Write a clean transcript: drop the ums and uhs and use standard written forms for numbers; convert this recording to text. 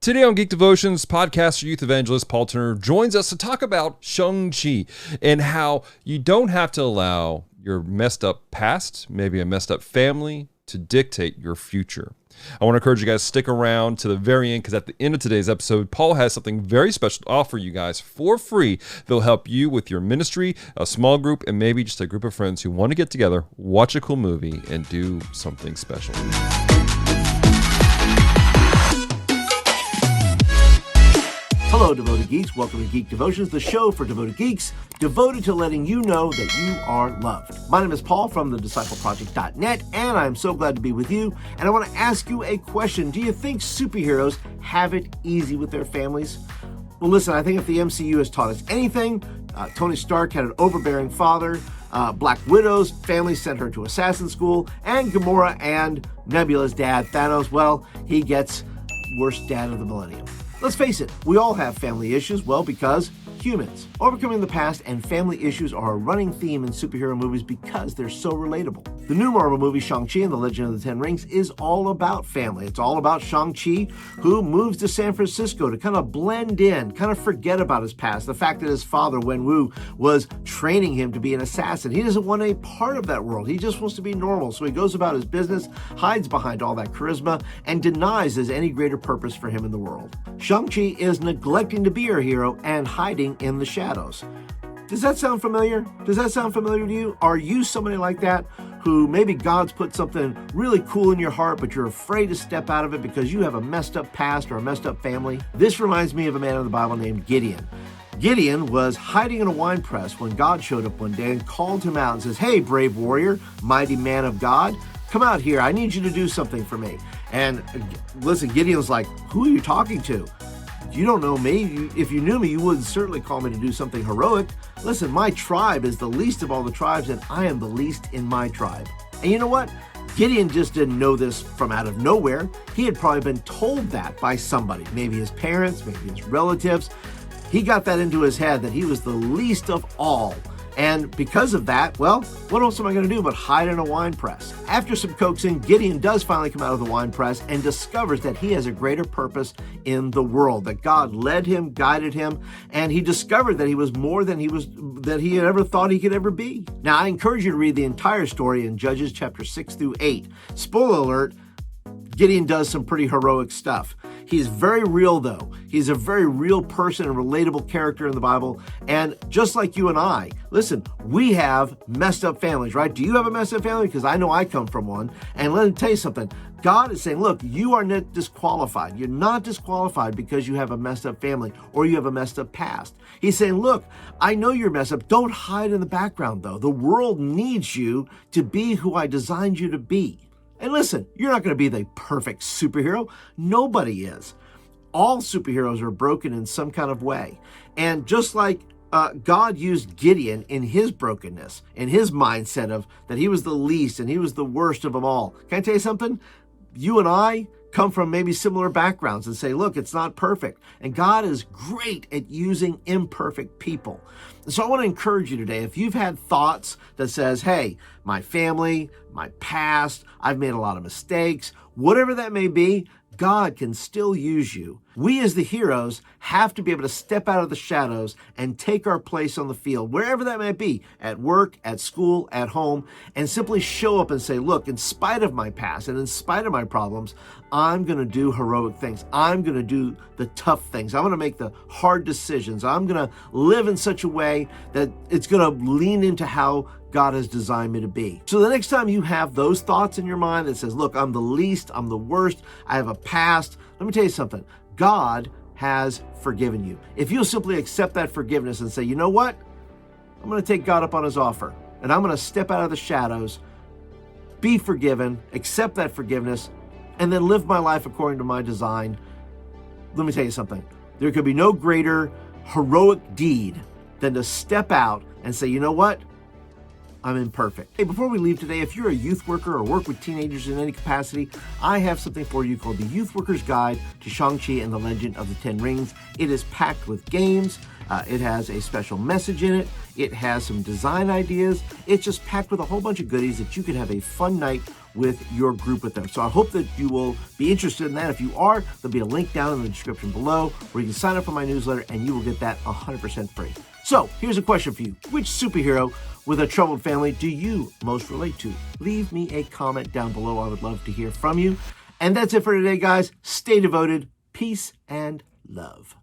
Today on Geek Devotions, podcaster youth evangelist Paul Turner joins us to talk about Shang-chi and how you don't have to allow your messed up past, maybe a messed up family, to dictate your future. I want to encourage you guys to stick around to the very end because at the end of today's episode, Paul has something very special to offer you guys for free that'll help you with your ministry, a small group, and maybe just a group of friends who want to get together, watch a cool movie, and do something special. Hello, devoted geeks. Welcome to Geek Devotions, the show for devoted geeks, devoted to letting you know that you are loved. My name is Paul from thediscipleproject.net, and I'm so glad to be with you. And I want to ask you a question. Do you think superheroes have it easy with their families? Well, listen, I think if the MCU has taught us anything, Tony Stark had an overbearing father, Black Widow's family sent her to assassin school, and Gamora and Nebula's dad, Thanos, well, he gets worst dad of the millennium. Let's face it, we all have family issues, well, because humans. Overcoming the past and family issues are a running theme in superhero movies because they're so relatable. The new Marvel movie, Shang-Chi and the Legend of the Ten Rings, is all about family. It's all about Shang-Chi, who moves to San Francisco to kind of blend in, kind of forget about his past, the fact that his father, Wenwu, was training him to be an assassin. He doesn't want a part of that world. He just wants to be normal. So he goes about his business, hides behind all that charisma, and denies there's any greater purpose for him in the world. Shang-Chi is neglecting to be our hero and hiding in the shadows. Does that sound familiar? Does that sound familiar to you? Are you somebody like that who maybe God's put something really cool in your heart, but you're afraid to step out of it because you have a messed up past or a messed up family? This reminds me of a man in the Bible named Gideon. Gideon was hiding in a wine press when God showed up one day and called him out and says, "Hey, brave warrior, mighty man of God, come out here. I need you to do something for me." And listen, Gideon's like, "Who are you talking to? You don't know me. If you knew me, you wouldn't certainly call me to do something heroic. Listen, my tribe is the least of all the tribes, and I am the least in my tribe." And you know what? Gideon just didn't know this from out of nowhere. He had probably been told that by somebody, maybe his parents, maybe his relatives. He got that into his head that he was the least of all. And because of that, well, what else am I going to do but hide in a wine press? After some coaxing, Gideon does finally come out of the wine press and discovers that he has a greater purpose in the world, that God led him, guided him, and he discovered that he was more than he had ever thought he could ever be. Now, I encourage you to read the entire story in Judges chapter 6 through 8. Spoiler alert, Gideon does some pretty heroic stuff. He's very real, though. He's a very real person and relatable character in the Bible. And just like you and I, listen, we have messed up families, right? Do you have a messed up family? Because I know I come from one. And let me tell you something. God is saying, look, you are not disqualified. You're not disqualified because you have a messed up family or you have a messed up past. He's saying, look, I know you're messed up. Don't hide in the background, though. The world needs you to be who I designed you to be. And listen, you're not going to be the perfect superhero. Nobody is. All superheroes are broken in some kind of way. And just like God used Gideon in his brokenness, in his mindset of that he was the least and he was the worst of them all. Can I tell you something? You and I come from maybe similar backgrounds and say, look, it's not perfect. And God is great at using imperfect people. So I want to encourage you today, if you've had thoughts that says, hey, my family, my past, I've made a lot of mistakes, whatever that may be, God can still use you. We as the heroes have to be able to step out of the shadows and take our place on the field, wherever that may be, at work, at school, at home, and simply show up and say, look, in spite of my past and in spite of my problems, I'm going to do heroic things. I'm going to do the tough things. I'm going to make the hard decisions. I'm going to live in such a way that it's going to lean into how God has designed me to be. So the next time you have those thoughts in your mind that says, look, I'm the least, I'm the worst, I have a past, let me tell you something. God has forgiven you. If you'll simply accept that forgiveness and say, you know what? I'm going to take God up on his offer and I'm going to step out of the shadows, be forgiven, accept that forgiveness, and then live my life according to my design. Let me tell you something. There could be no greater heroic deed than to step out and say, you know what? I'm imperfect. Hey, before we leave today, if you're a youth worker or work with teenagers in any capacity, I have something for you called the Youth Worker's Guide to Shang-Chi and the Legend of the Ten Rings. It is packed with games. It has a special message in it. It has some design ideas. It's just packed with a whole bunch of goodies that you can have a fun night with your group with them. So I hope that you will be interested in that. If you are, there'll be a link down in the description below where you can sign up for my newsletter and you will get that 100% free. So here's a question for you. Which superhero with a troubled family do you most relate to? Leave me a comment down below. I would love to hear from you. And that's it for today, guys. Stay devoted. Peace and love.